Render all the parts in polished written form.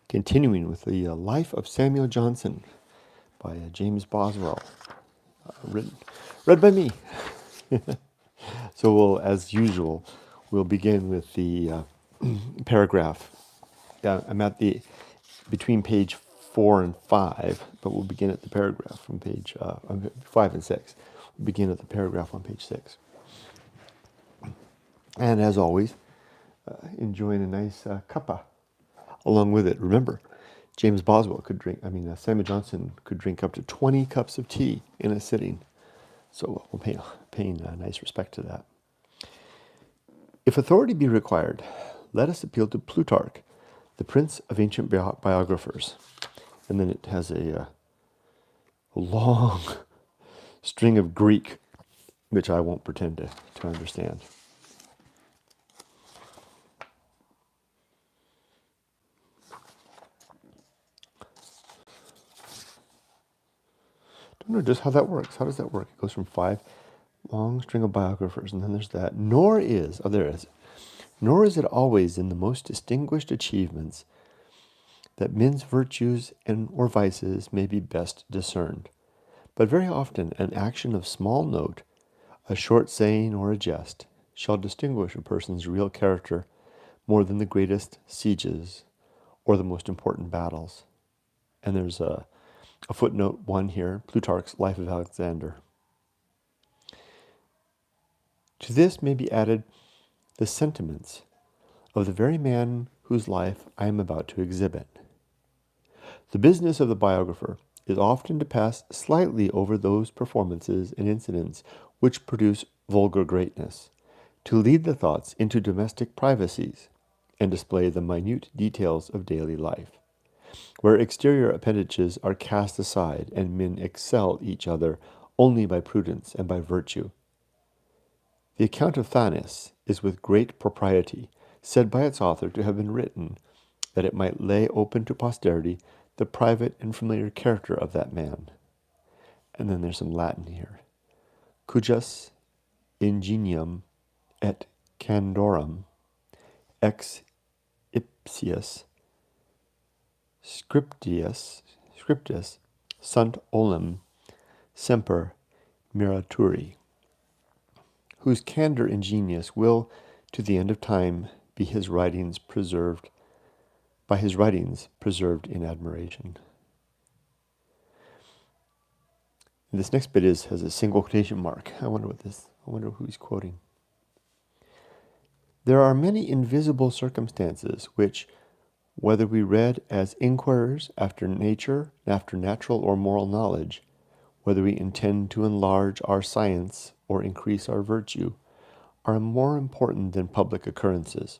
Continuing with the Life of Samuel Johnson by James Boswell, read by me. So as usual, we'll begin with the paragraph. I'm at the between page 4 and 5, but we'll begin at the paragraph from page 5 and 6. We'll begin at the paragraph on page 6. And as always, enjoying a nice cuppa along with it. Remember, James Boswell Samuel Johnson could drink up to 20 cups of tea in a sitting. So we'll paying nice respect to that. If authority be required, let us appeal to Plutarch, the prince of ancient biographers. And then it has a long string of Greek, which I won't pretend to understand. Don't know just how that works. How does that work? It goes from 5, long string of biographers, and then there's that. Nor is it always in the most distinguished achievements that men's virtues or vices may be best discerned, but very often an action of small note, a short saying or a jest, shall distinguish a person's real character more than the greatest sieges or the most important battles. And there's a footnote 1 here, Plutarch's Life of Alexander. To this may be added the sentiments of the very man whose life I am about to exhibit. The business of the biographer is often to pass slightly over those performances and incidents which produce vulgar greatness, to lead the thoughts into domestic privacies, and display the minute details of daily life, where exterior appendages are cast aside and men excel each other only by prudence and by virtue. The account of Thanes is with great propriety said by its author to have been written that it might lay open to posterity the private and familiar character of that man. And then there's some Latin here. Cujus ingenium et candorum ex ipsius scriptis sunt olim semper miraturi, whose candor and genius will to the end of time be by his writings preserved in admiration. And this next bit has a single quotation mark. I wonder who he's quoting. There are many invisible circumstances which, whether we read as inquirers after nature, after natural or moral knowledge, whether we intend to enlarge our science or increase our virtue, are more important than public occurrences.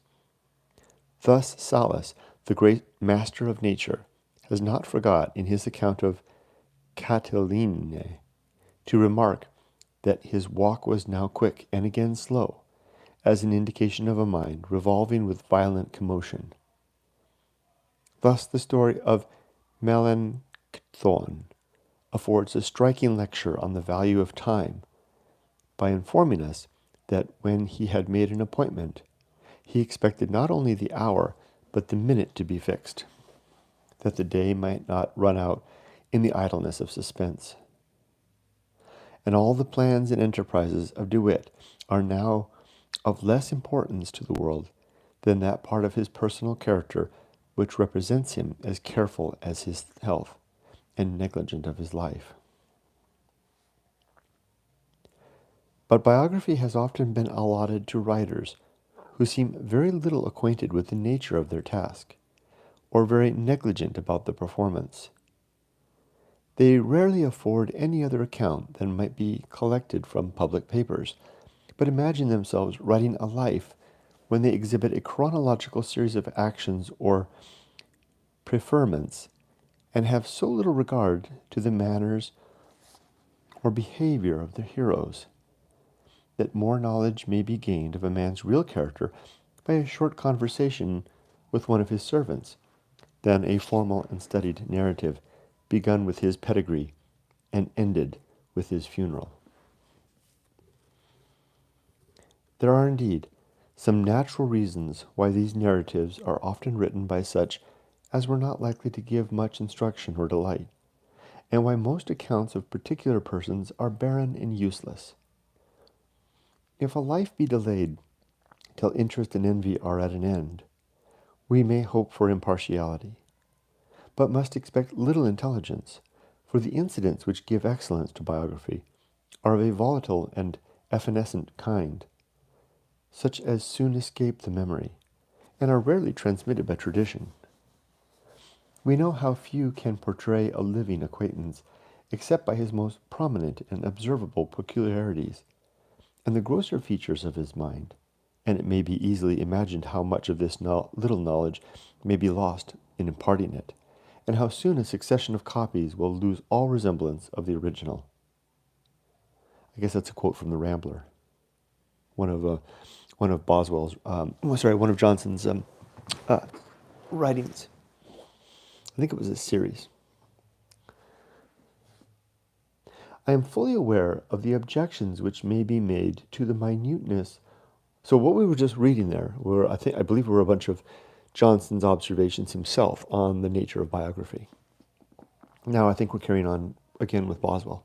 Thus Sallust, the great master of nature, has not forgot in his account of Catiline to remark that his walk was now quick and again slow, as an indication of a mind revolving with violent commotion. Thus the story of Melanchthon affords a striking lecture on the value of time, by informing us that when he had made an appointment, he expected not only the hour, but the minute to be fixed, that the day might not run out in the idleness of suspense. And all the plans and enterprises of De Witt are now of less importance to the world than that part of his personal character which represents him as careful as his health and negligent of his life. But biography has often been allotted to writers who seem very little acquainted with the nature of their task, or very negligent about the performance. They rarely afford any other account than might be collected from public papers, but imagine themselves writing a life when they exhibit a chronological series of actions or preferments, and have so little regard to the manners or behavior of their heroes, that more knowledge may be gained of a man's real character by a short conversation with one of his servants, than a formal and studied narrative begun with his pedigree and ended with his funeral. There are indeed some natural reasons why these narratives are often written by such as were not likely to give much instruction or delight, and why most accounts of particular persons are barren and useless. If a life be delayed till interest and envy are at an end, we may hope for impartiality, but must expect little intelligence, for the incidents which give excellence to biography are of a volatile and evanescent kind, such as soon escape the memory, and are rarely transmitted by tradition. We know how few can portray a living acquaintance, except by his most prominent and observable peculiarities, and the grosser features of his mind, and it may be easily imagined how much of this little knowledge may be lost in imparting it, and how soon a succession of copies will lose all resemblance of the original. I guess that's a quote from The Rambler, one of Boswell's, one of Johnson's writings. I think it was a series. I am fully aware of the objections which may be made to the minuteness. So what we were just reading there were, I believe, were a bunch of Johnson's observations himself on the nature of biography. Now I think we're carrying on again with Boswell.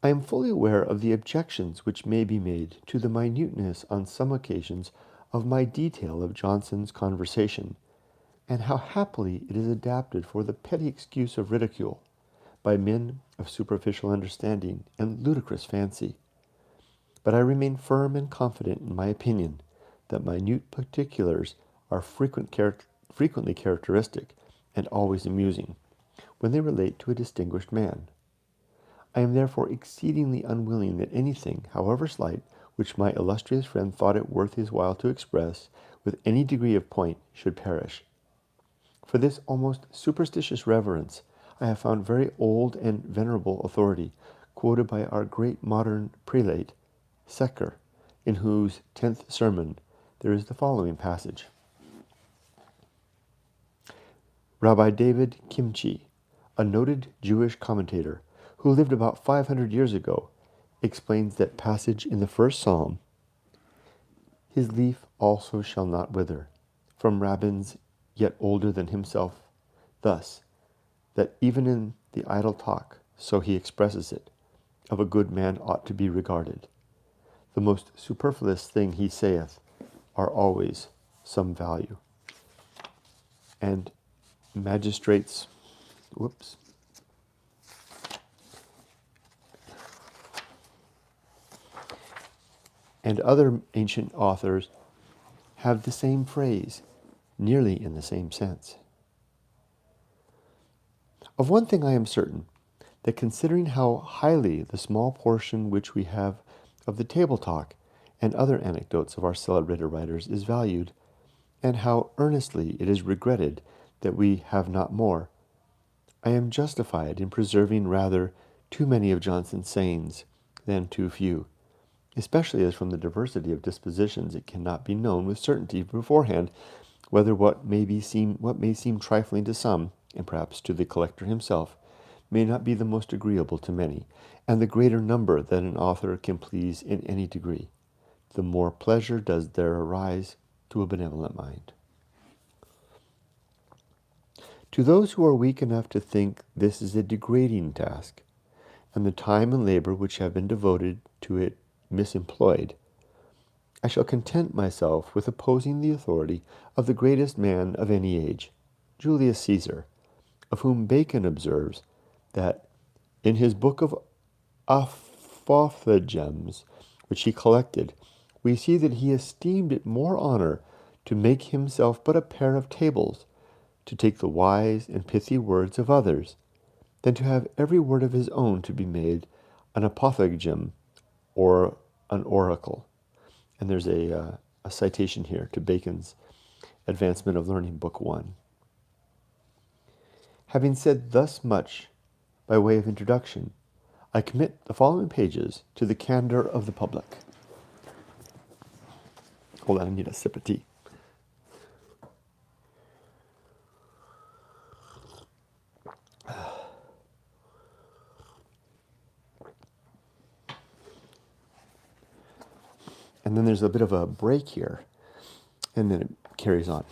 I am fully aware of the objections which may be made to the minuteness on some occasions of my detail of Johnson's conversation, and how happily it is adapted for the petty excuse of ridicule by men of superficial understanding and ludicrous fancy. But I remain firm and confident in my opinion that minute particulars are frequently characteristic and always amusing when they relate to a distinguished man. I am therefore exceedingly unwilling that anything, however slight, which my illustrious friend thought it worth his while to express with any degree of point, should perish. For this almost superstitious reverence I have found very old and venerable authority, quoted by our great modern prelate, Secker, in whose 10th sermon there is the following passage. Rabbi David Kimchi, a noted Jewish commentator who lived about 500 years ago, explains that passage in the first psalm, "His leaf also shall not wither," from rabbins yet older than himself, thus, that even in the idle talk, so he expresses it, of a good man ought to be regarded. The most superfluous thing he saith are always some value. And magistrates, and other ancient authors have the same phrase, nearly in the same sense. Of one thing I am certain, that considering how highly the small portion which we have of the table talk and other anecdotes of our celebrated writers is valued, and how earnestly it is regretted that we have not more, I am justified in preserving rather too many of Johnson's sayings than too few, especially as from the diversity of dispositions it cannot be known with certainty beforehand whether what may seem trifling to some, and perhaps to the collector himself, may not be the most agreeable to many, and the greater number that an author can please in any degree, the more pleasure does there arise to a benevolent mind. To those who are weak enough to think this is a degrading task, and the time and labor which have been devoted to it misemployed, I shall content myself with opposing the authority of the greatest man of any age, Julius Caesar, of whom Bacon observes that in his book of Apophthegms, which he collected, we see that he esteemed it more honor to make himself but a pair of tables, to take the wise and pithy words of others, than to have every word of his own to be made an apophthegm or an oracle. And there's a citation here to Bacon's Advancement of Learning, Book 1. Having said thus much by way of introduction, I commit the following pages to the candor of the public. Hold on, I need a sip of tea. And then there's a bit of a break here, and then it carries on.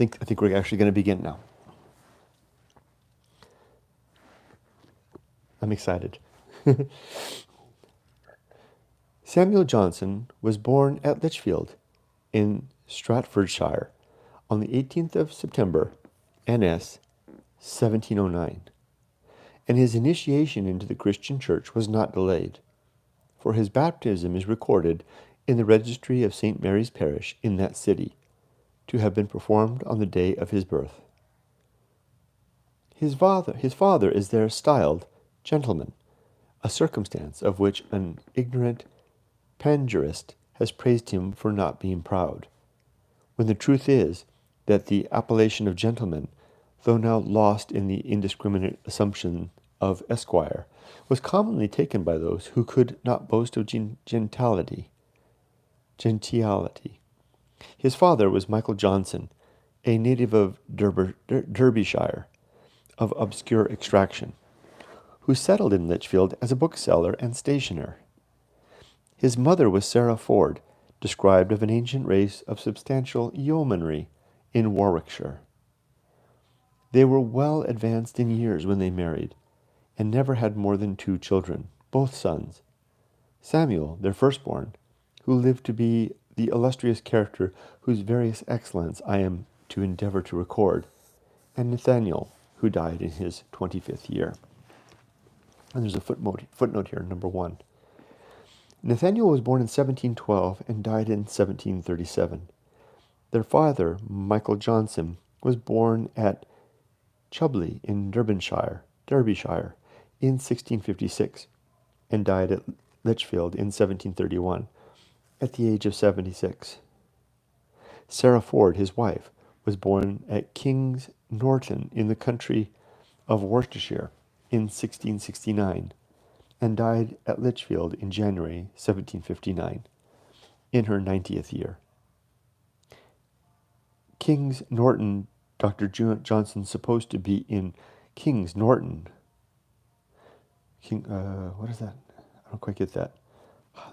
think we're actually going to begin now. I'm excited. Samuel Johnson was born at Lichfield in Stratfordshire on the 18th of September, NS 1709, and his initiation into the Christian Church was not delayed, for his baptism is recorded in the registry of St. Mary's Parish in that city, to have been performed on the day of his birth. His father is there styled gentleman, a circumstance of which an ignorant panegyrist has praised him for not being proud, when the truth is that the appellation of gentleman, though now lost in the indiscriminate assumption of esquire, was commonly taken by those who could not boast of gentiality. His father was Michael Johnson, a native of Derbyshire, of obscure extraction, who settled in Lichfield as a bookseller and stationer. His mother was Sarah Ford, described of an ancient race of substantial yeomanry in Warwickshire. They were well advanced in years when they married, and never had more than 2 children, both sons. Samuel, their firstborn, who lived to be the illustrious character whose various excellence I am to endeavor to record, and Nathaniel, who died in his 25th year. And there's a footnote here, number 1. Nathaniel was born in 1712 and died in 1737. Their father, Michael Johnson, was born at Chubley in Derbyshire, in 1656, and died at Lichfield in 1731, at the age of 76. Sarah Ford, his wife, was born at King's Norton in the country of Worcestershire in 1669, and died at Lichfield in January 1759, in her 90th year. King's Norton, Dr. Johnson supposed to be in King's Norton. What is that? I don't quite get that.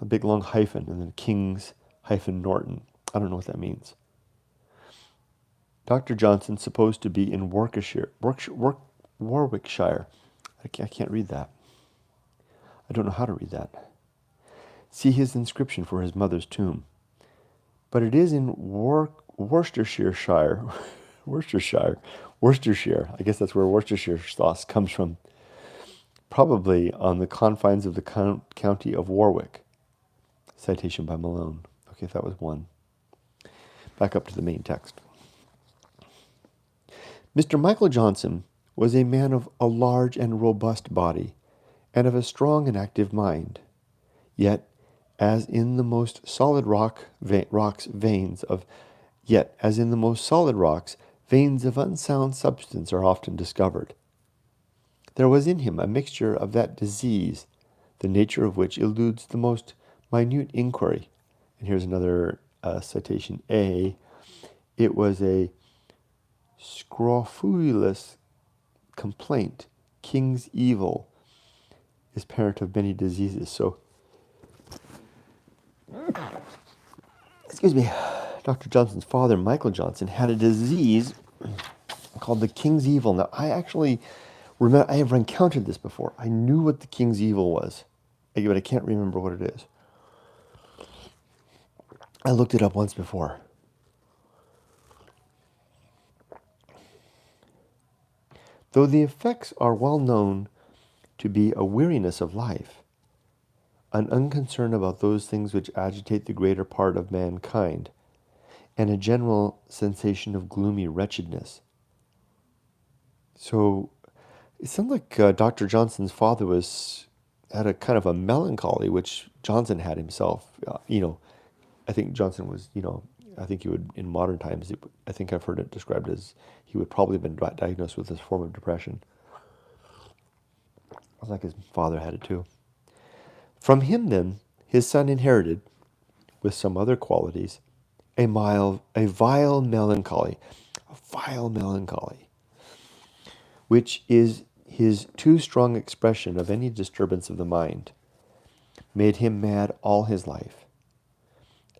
A big long hyphen, and then King's Norton. I don't know what that means. Dr. Johnson supposed to be in Warwickshire. I can't read that. I don't know how to read that. See his inscription for his mother's tomb. But it is in Worcestershire. I guess that's where Worcestershire sauce comes from. Probably on the confines of the county of Warwick. Citation by Malone. Okay, that was 1. Back up to the main text. Mr. Michael Johnson was a man of a large and robust body, and of a strong and active mind. Yet, as in the most solid veins of unsound substance are often discovered. There was in him a mixture of that disease, the nature of which eludes the most minute inquiry. And here's another citation A. It was a scrofulous complaint. King's evil is parent of many diseases. So, excuse me, Dr. Johnson's father, Michael Johnson, had a disease called the King's evil. Now, I actually remember, I have encountered this before. I knew what the King's evil was, but I can't remember what it is. I looked it up once before. Though the effects are well known to be a weariness of life, an unconcern about those things which agitate the greater part of mankind, and a general sensation of gloomy wretchedness. So it sounds like Dr. Johnson's father had a kind of a melancholy, which Johnson had himself. I think Johnson was, I think he would, in modern times, I think I've heard it described as he would probably have been diagnosed with this form of depression. It's like his father had it too. From him, then, his son inherited, with some other qualities, a vile melancholy, which is his too strong expression of any disturbance of the mind, made him mad all his life,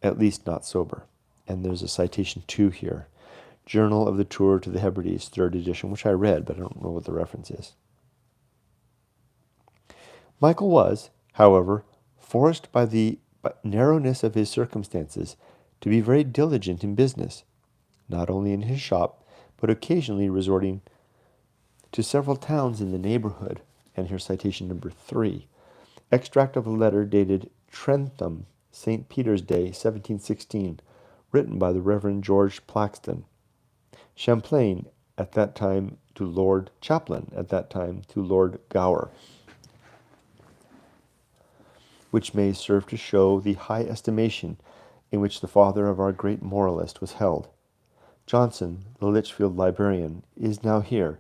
at least not sober. And there's a citation 2 here. Journal of the Tour to the Hebrides, 3rd edition, which I read, but I don't know what the reference is. Michael was, however, forced by the narrowness of his circumstances to be very diligent in business, not only in his shop, but occasionally resorting to several towns in the neighborhood. And here's citation number 3. Extract of a letter dated Trentham, St. Peter's Day, 1716, written by the Reverend George Plaxton, Champlain, at that time to Lord Chaplain, at that time to Lord Gower, which may serve to show the high estimation in which the father of our great moralist was held. Johnson, the Lichfield librarian, is now here.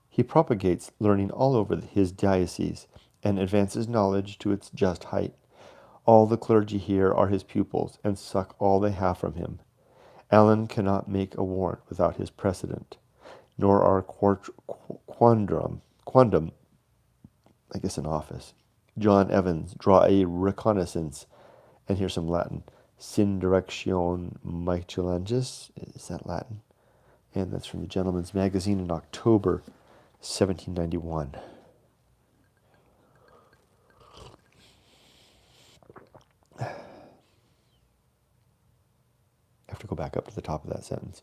He propagates learning all over his diocese, and advances knowledge to its just height. All the clergy here are his pupils, and suck all they have from him. Allen cannot make a warrant without his precedent, nor our quondam, I guess an office. John Evans, draw a reconnaissance, and here's some Latin. Sin direction Michelangelis, is that Latin? And that's from the Gentleman's Magazine in October 1791. I have to go back up to the top of that sentence.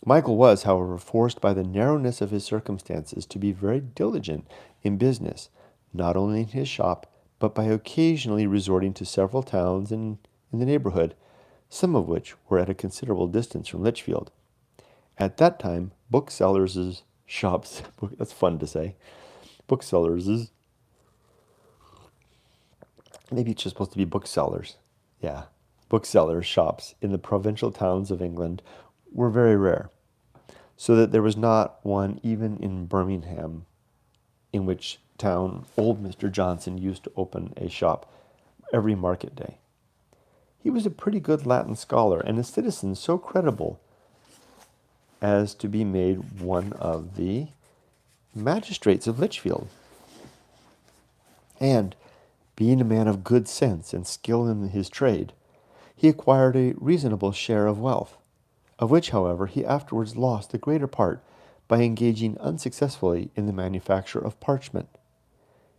Michael was, however, forced by the narrowness of his circumstances to be very diligent in business, not only in his shop, but by occasionally resorting to several towns in the neighborhood, some of which were at a considerable distance from Lichfield. At that time, booksellers' shops, that's fun to say, booksellers', maybe it's just supposed to be booksellers, yeah, booksellers' shops in the provincial towns of England were very rare, so that there was not one even in Birmingham, in which town old Mr. Johnson used to open a shop every market day. He was a pretty good Latin scholar and a citizen so credible as to be made one of the magistrates of Lichfield. And, being a man of good sense and skill in his trade, he acquired a reasonable share of wealth, of which, however, he afterwards lost the greater part by engaging unsuccessfully in the manufacture of parchment.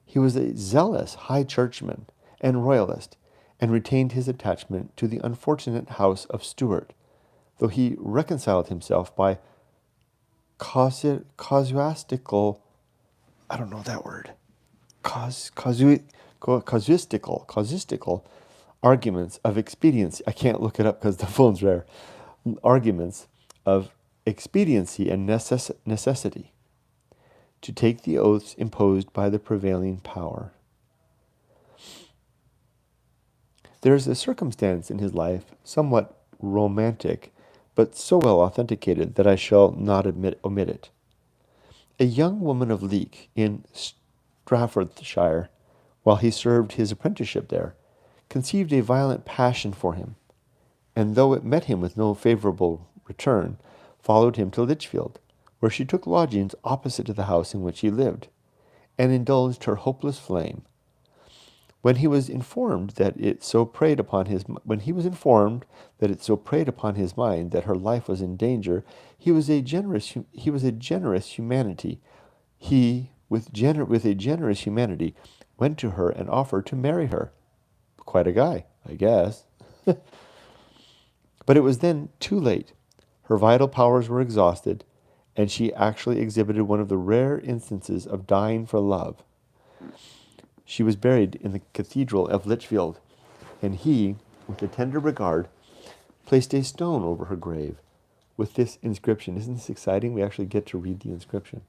He was a zealous high churchman and royalist, and retained his attachment to the unfortunate house of Stuart, though he reconciled himself by casuistical, I don't know that word, casuistical arguments of expediency. I can't look it up because the phone's rare. Arguments of expediency and necessity to take the oaths imposed by the prevailing power. There is a circumstance in his life, somewhat romantic, but so well authenticated that I shall not omit it. A young woman of Leek, in Staffordshire, while he served his apprenticeship there, conceived a violent passion for him, and though it met him with no favourable return, followed him to Lichfield, where she took lodgings opposite to the house in which he lived, and indulged her hopeless flame. When he was informed that it so preyed upon his mind that her life was in danger, he was a generous humanity. He, with a generous humanity, went to her and offered to marry her. Quite a guy, I guess. But it was then too late. Her vital powers were exhausted, and she actually exhibited one of the rare instances of dying for love. She was buried in the Cathedral of Lichfield, and he, with a tender regard, placed a stone over her grave with this inscription. Isn't this exciting? We actually get to read the inscription.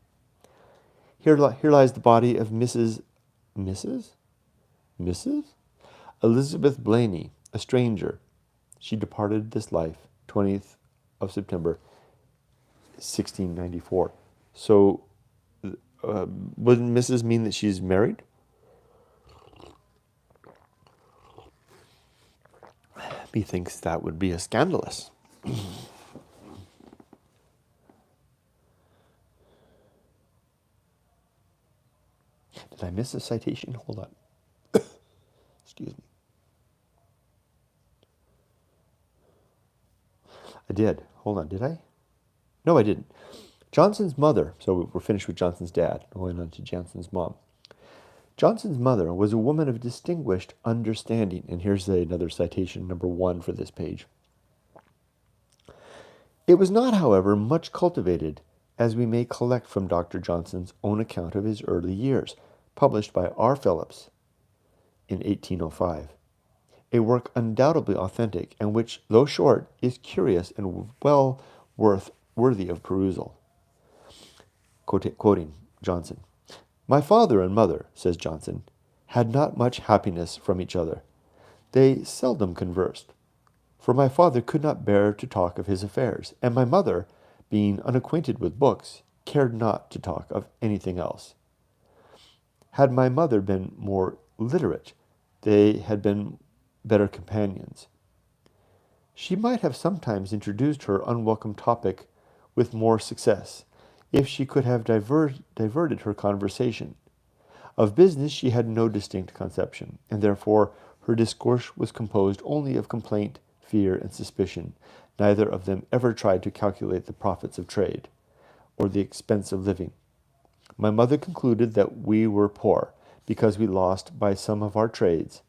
Here lies the body of Mrs. Elizabeth Blaney, a stranger. She departed this life 20th of September, 1694. So, wouldn't Mrs. mean that she's married? Methinks that would be a scandalous. Did I miss a citation? Hold on. Excuse me. I did. hold on, did I? No, I didn't. Johnson's mother, so we're finished with Johnson's dad, going on to Johnson's mom. Johnson's mother was a woman of distinguished understanding, and here's another citation, number 1 for this page. It was not, however, much cultivated, as we may collect from Dr. Johnson's own account of his early years, published by R. Phillips in 1805. A work undoubtedly authentic, and which, though short, is curious and well worthy of perusal. Quoting Johnson, "My father and mother," says Johnson, "had not much happiness from each other. They seldom conversed, for my father could not bear to talk of his affairs, and my mother, being unacquainted with books, cared not to talk of anything else. Had my mother been more literate, they had been better companions. She might have sometimes introduced her unwelcome topic with more success, if she could have diverted her conversation. Of business she had no distinct conception, and therefore her discourse was composed only of complaint, fear, and suspicion. Neither of them ever tried to calculate the profits of trade, or the expense of living. My mother concluded that we were poor, because we lost by some of our trades.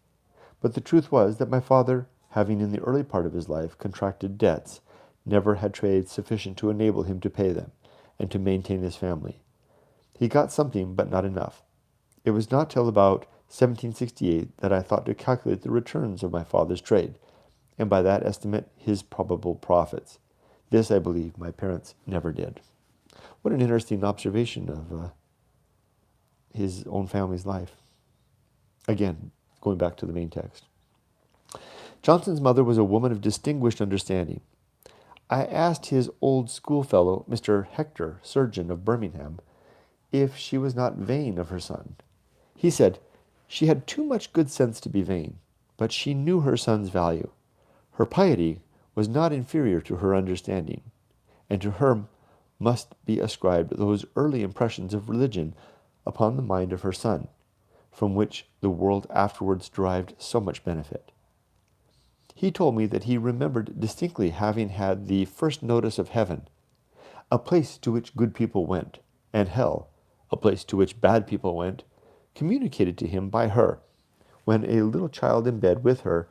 But the truth was that my father, having in the early part of his life contracted debts, never had trade sufficient to enable him to pay them, and to maintain his family. He got something, but not enough. It was not till about 1768 that I thought to calculate the returns of my father's trade, and by that estimate his probable profits. This, I believe, my parents never did." What an interesting observation of his own family's life. Again, going back to the main text. Johnson's mother was a woman of distinguished understanding. I asked his old schoolfellow, Mr. Hector, surgeon of Birmingham, if she was not vain of her son. He said, "She had too much good sense to be vain, but she knew her son's value. Her piety was not inferior to her understanding, and to her must be ascribed those early impressions of religion upon the mind of her son, from which the world afterwards derived so much benefit." He told me that he remembered distinctly having had the first notice of heaven, a place to which good people went, and hell, a place to which bad people went, communicated to him by her, when a little child in bed with her,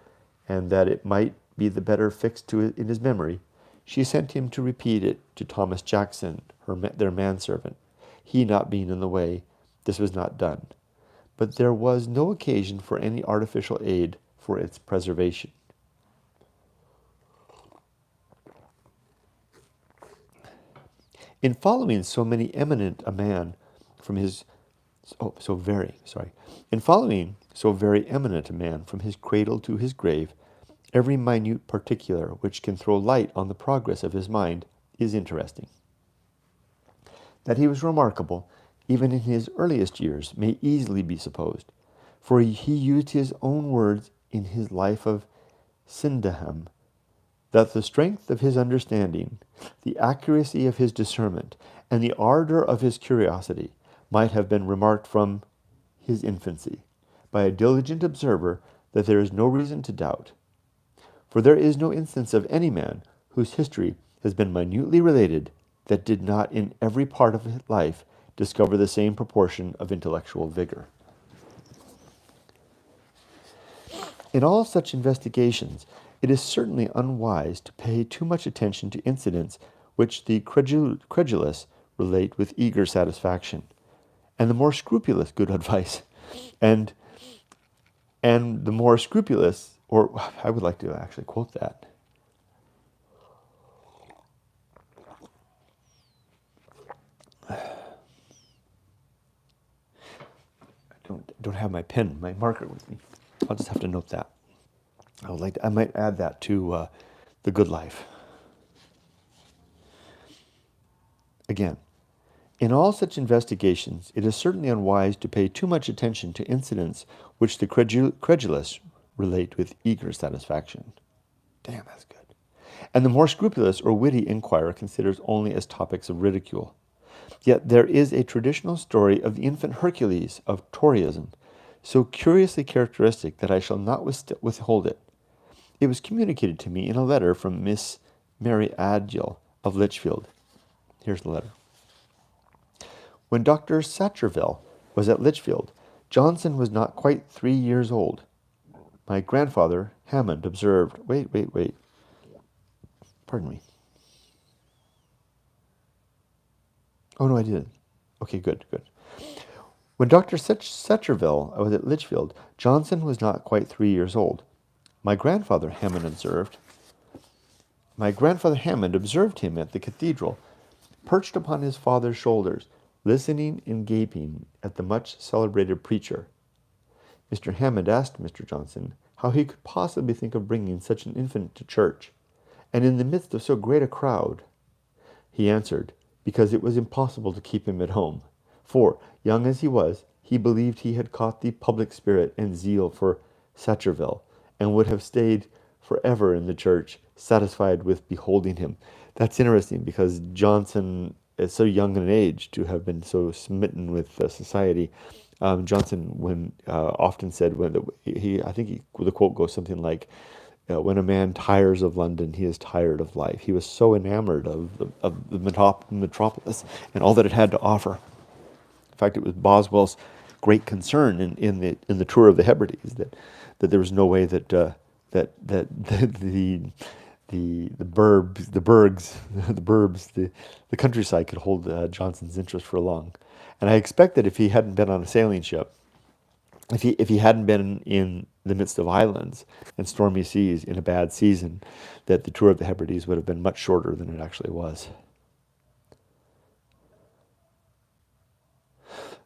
and that it might be the better fixed in his memory, she sent him to repeat it to Thomas Jackson, their manservant. He not being in the way, this was not done, but there was no occasion for any artificial aid for its preservation. In following so eminent a man from his cradle to his grave, every minute particular which can throw light on the progress of his mind is interesting. That he was remarkable, even in his earliest years, may easily be supposed, for he used his own words in his life of Sydenham, that the strength of his understanding, the accuracy of his discernment, and the ardor of his curiosity might have been remarked from his infancy by a diligent observer, that there is no reason to doubt. For there is no instance of any man whose history has been minutely related that did not in every part of his life discover the same proportion of intellectual vigor. In all such investigations, it is certainly unwise to pay too much attention to incidents which the credulous relate with eager satisfaction, and the more scrupulous good advice, and the more scrupulous, or I would like to actually quote that. I don't have my pen, my marker with me. I'll just have to note that. I might add that to The Good Life. Again, in all such investigations, it is certainly unwise to pay too much attention to incidents which the credulous relate with eager satisfaction. Damn, that's good. And the more scrupulous or witty inquirer considers only as topics of ridicule. Yet there is a traditional story of the infant Hercules of Toryism, so curiously characteristic that I shall not withhold it. It was communicated to me in a letter from Miss Mary Adgiel of Lichfield. Here's the letter. When Dr. Satcherville was at Lichfield, Johnson was not quite 3 years old. My grandfather, Hammond, observed, wait. Pardon me. Oh, no, I didn't. Okay, good. When Dr. Satcherville was at Lichfield, Johnson was not quite 3 years old. My grandfather, Hammond observed him at the cathedral, perched upon his father's shoulders, listening and gaping at the much celebrated preacher. Mr. Hammond asked Mr. Johnson how he could possibly think of bringing such an infant to church, and in the midst of so great a crowd. He answered, because it was impossible to keep him at home, for, young as he was, he believed he had caught the public spirit and zeal for Satcherville, and would have stayed forever in the church, satisfied with beholding him. That's interesting, because Johnson is so young in age to have been so smitten with society. Johnson often said, the quote goes something like, when a man tires of London, he is tired of life. He was so enamored of the metropolis and all that it had to offer. In fact, it was Boswell's great concern in the Tour of the Hebrides that there was no way that the countryside could hold Johnson's interest for long. And I expect that if he hadn't been on a sailing ship, if he hadn't been in the midst of islands and stormy seas in a bad season, that the Tour of the Hebrides would have been much shorter than it actually was.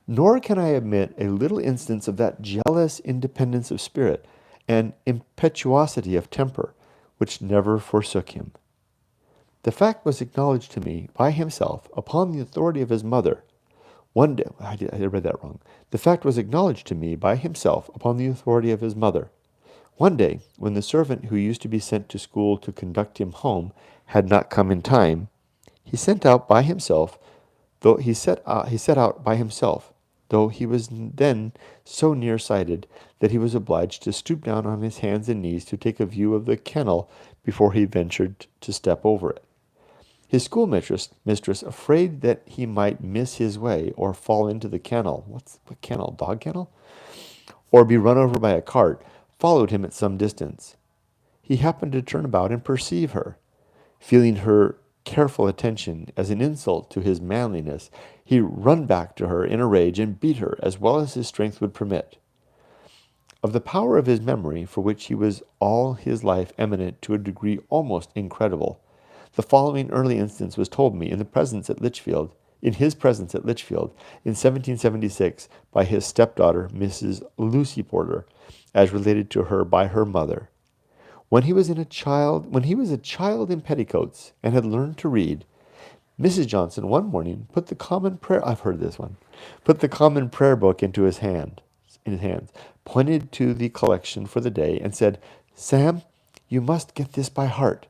Nor can I omit a little instance of that jealous independence of spirit and impetuosity of temper which never forsook him. The fact was acknowledged to me by himself upon the authority of his mother. One day, I read that wrong. The fact was acknowledged to me by himself upon the authority of his mother. One day, when the servant who used to be sent to school to conduct him home had not come in time, he set out by himself, though he was then so nearsighted that he was obliged to stoop down on his hands and knees to take a view of the kennel before he ventured to step over it. His schoolmistress, afraid that he might miss his way or fall into the kennel, what kennel, dog kennel? Or be run over by a cart, followed him at some distance. He happened to turn about and perceive her. Feeling her careful attention as an insult to his manliness, he run back to her in a rage and beat her as well as his strength would permit. Of the power of his memory, for which he was all his life eminent to a degree almost incredible, the following early instance was told me in his presence at Lichfield, in 1776, by his stepdaughter, Mrs. Lucy Porter, as related to her by her mother. When he was a child in petticoats and had learned to read, Mrs. Johnson one morning put the common prayer book into his hands, pointed to the collection for the day, and said, "Sam, you must get this by heart."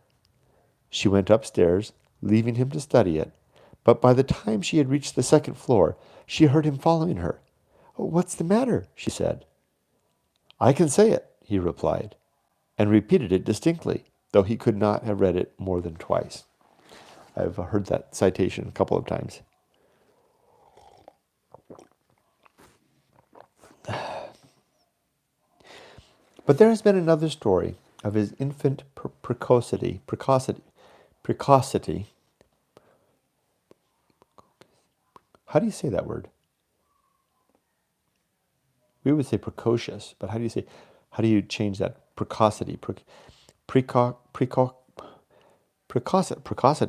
She went upstairs, leaving him to study it, but by the time she had reached the second floor, she heard him following her. "What's the matter?" she said. "I can say it," he replied, and repeated it distinctly, though he could not have read it more than twice. I've heard that citation a couple of times. But there has been another story of his infant precocity. How do you say that word? We would say precocious, but how do you change that? Precocity. Precocity,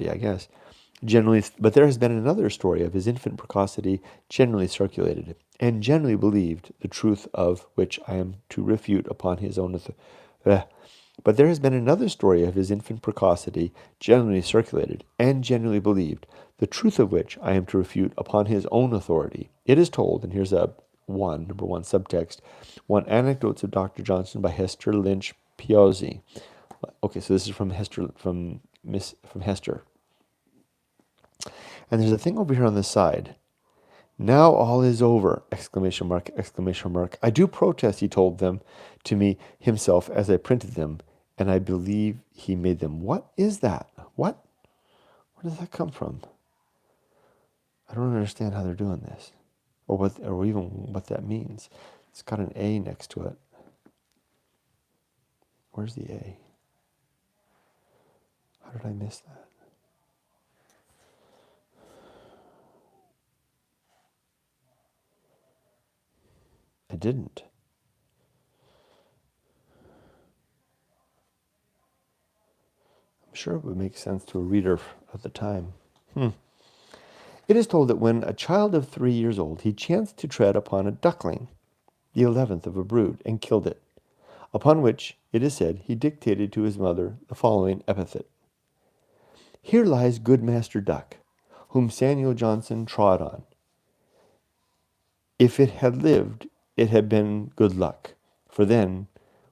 I guess. But there has been another story of his infant precocity generally circulated, and generally believed, the truth of which I am to refute upon his own But there has been another story of his infant precocity generally circulated, and generally believed, the truth of which I am to refute upon his own authority. It is told, and here's number one subtext, one anecdotes of Dr. Johnson by Hester Lynch Piozzi. Okay, so this is from Hester. And there's a thing over here on this side. "Now all is over!" Exclamation mark, exclamation mark. "I do protest," he told them to me himself as I printed them, and I believe he made them. What is that? What? Where does that come from? I don't understand how they're doing this, or even what that means. It's got an A next to it. Where's the A? How did I miss that? I didn't. I'm sure it would make sense to a reader of the time. It is told that when a child of 3 years old, he chanced to tread upon a duckling, the 11th of a brood, and killed it, upon which, it is said, he dictated to his mother the following epithet. Here lies good Master Duck, whom Samuel Johnson trod on. If it had lived, it had been good luck, for then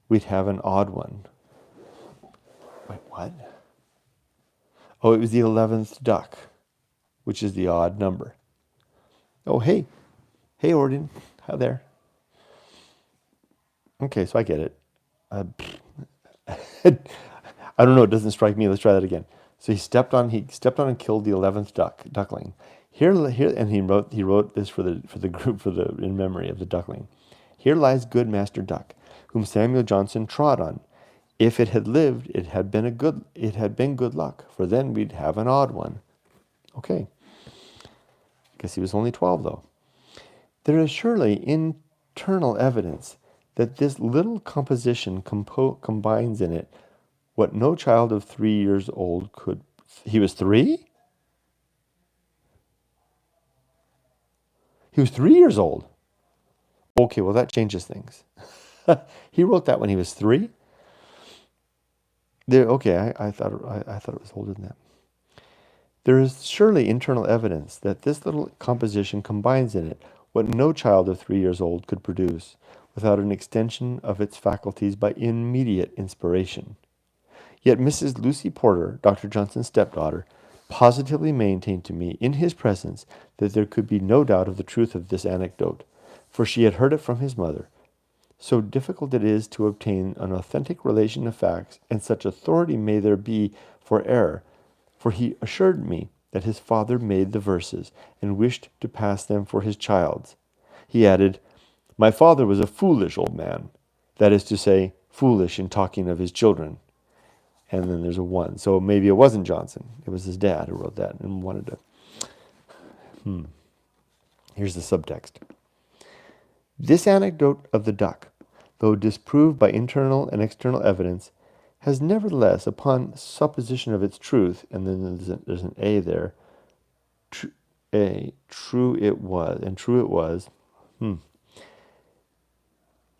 we'd have an odd one. Wait, what? Oh, it was the 11th duck, which is the odd number. Oh, hey. Hey, Orden. Hi there. Okay, so I get it. I don't know. It doesn't strike me. Let's try that again. So he stepped on and killed the 11th duckling. Here, and he wrote this for the group in memory of the duckling. Here lies good Master Duck, whom Samuel Johnson trod on. If it had lived, it had been good luck, for then we'd have an odd one. Okay. I guess he was only 12 though. There is surely internal evidence that this little composition combines in it what no child of 3 years old could. He was 3? He was 3 years old. Okay, well that changes things. He wrote that when he was 3? Okay, I thought it was older than that. There is surely internal evidence that this little composition combines in it what no child of 3 years old could produce without an extension of its faculties by immediate inspiration. Yet Mrs. Lucy Porter, Dr. Johnson's stepdaughter, positively maintained to me in his presence that there could be no doubt of the truth of this anecdote, for she had heard it from his mother. So difficult it is to obtain an authentic relation of facts, and such authority may there be for error, for he assured me that his father made the verses, and wished to pass them for his child's. He added, my father was a foolish old man, that is to say, foolish in talking of his children. And then there's a 1. So maybe it wasn't Johnson. It was his dad who wrote that and wanted to. Here's the subtext. This anecdote of the duck, though disproved by internal and external evidence, has nevertheless, upon supposition of its truth, and then there's an A there, true it was,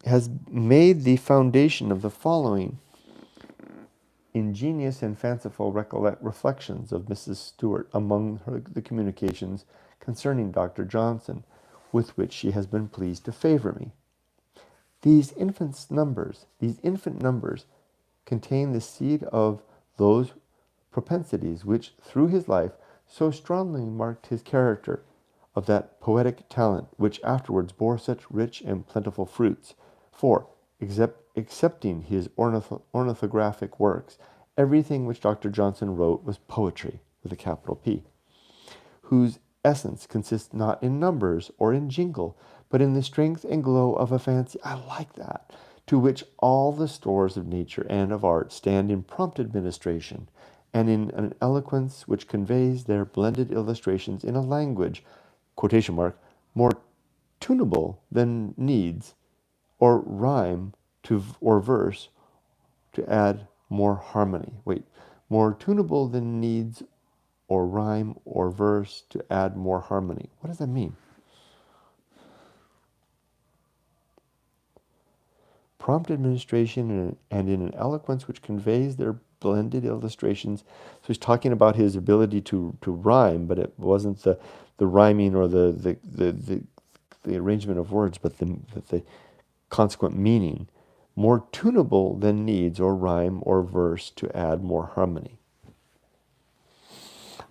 has made the foundation of the following ingenious and fanciful reflections of Mrs. Stewart among the communications concerning Dr. Johnson, with which she has been pleased to favor me. These infant numbers contain the seed of those propensities which, through his life, so strongly marked his character, of that poetic talent which afterwards bore such rich and plentiful fruits. For, excepting his ornithographic works, everything which Dr. Johnson wrote was poetry, with a capital P, whose essence consists not in numbers or in jingle, but in the strength and glow of a fancy, I like that, to which all the stores of nature and of art stand in prompt administration, and in an eloquence which conveys their blended illustrations in a language, quotation mark, more tunable than needs, or rhyme or verse to add more harmony. More tunable than needs or rhyme or verse to add more harmony. What does that mean? Prompt administration and in an eloquence which conveys their blended illustrations. So he's talking about his ability to rhyme, but it wasn't the rhyming or the arrangement of words, but the consequent meaning. More tunable than needs or rhyme or verse to add more harmony.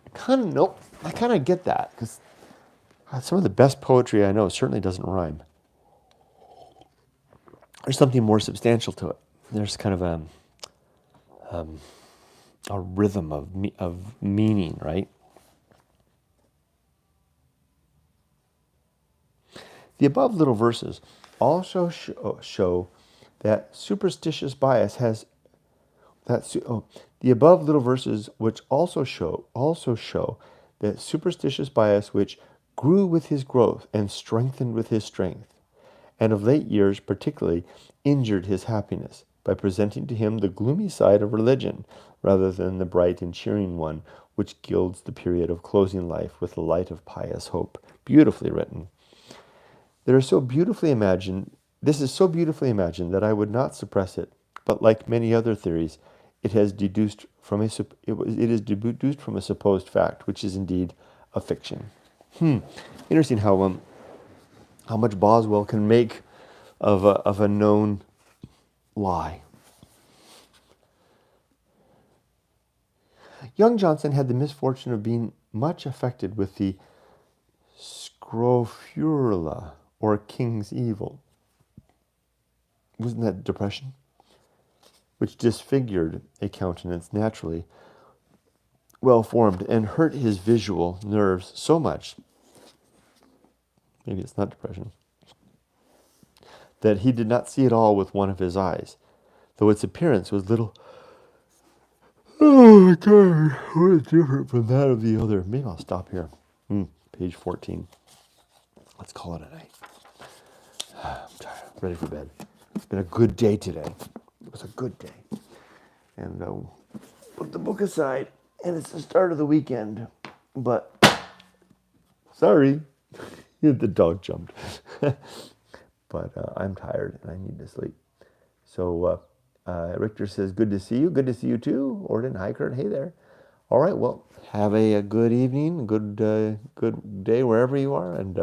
I kind of get that, because some of the best poetry I know certainly doesn't rhyme. There's something more substantial to it. There's kind of a rhythm of meaning, right? The above little verses also show that superstitious bias has the above little verses which also show that superstitious bias which grew with his growth and strengthened with his strength, and of late years particularly injured his happiness by presenting to him the gloomy side of religion rather than the bright and cheering one which gilds the period of closing life with the light of pious hope. Beautifully written. They are so beautifully imagined. This is so beautifully imagined that I would not suppress it. But like many other theories, it has deduced from it is deduced from a supposed fact, which is indeed a fiction. Interesting how much Boswell can make of a known lie. Young Johnson had the misfortune of being much affected with the scrofula, or king's evil. Wasn't that depression? Which disfigured a countenance naturally well formed and hurt his visual nerves so much, maybe it's not depression, that he did not see at all with one of his eyes, though its appearance was little, oh my God, what different from that of the other. Maybe I'll stop here. Page 14. Let's call it a night. I'm tired, ready for bed. It's been a good day today. It was a good day. And put the book aside, and it's the start of the weekend. But, sorry, the dog jumped. But I'm tired, and I need to sleep. So, Richter says, good to see you. Good to see you too. Orden, hi, Kurt. Hey there. All right, well, have a good evening, good day wherever you are, and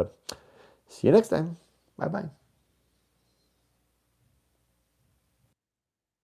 see you next time. Bye-bye.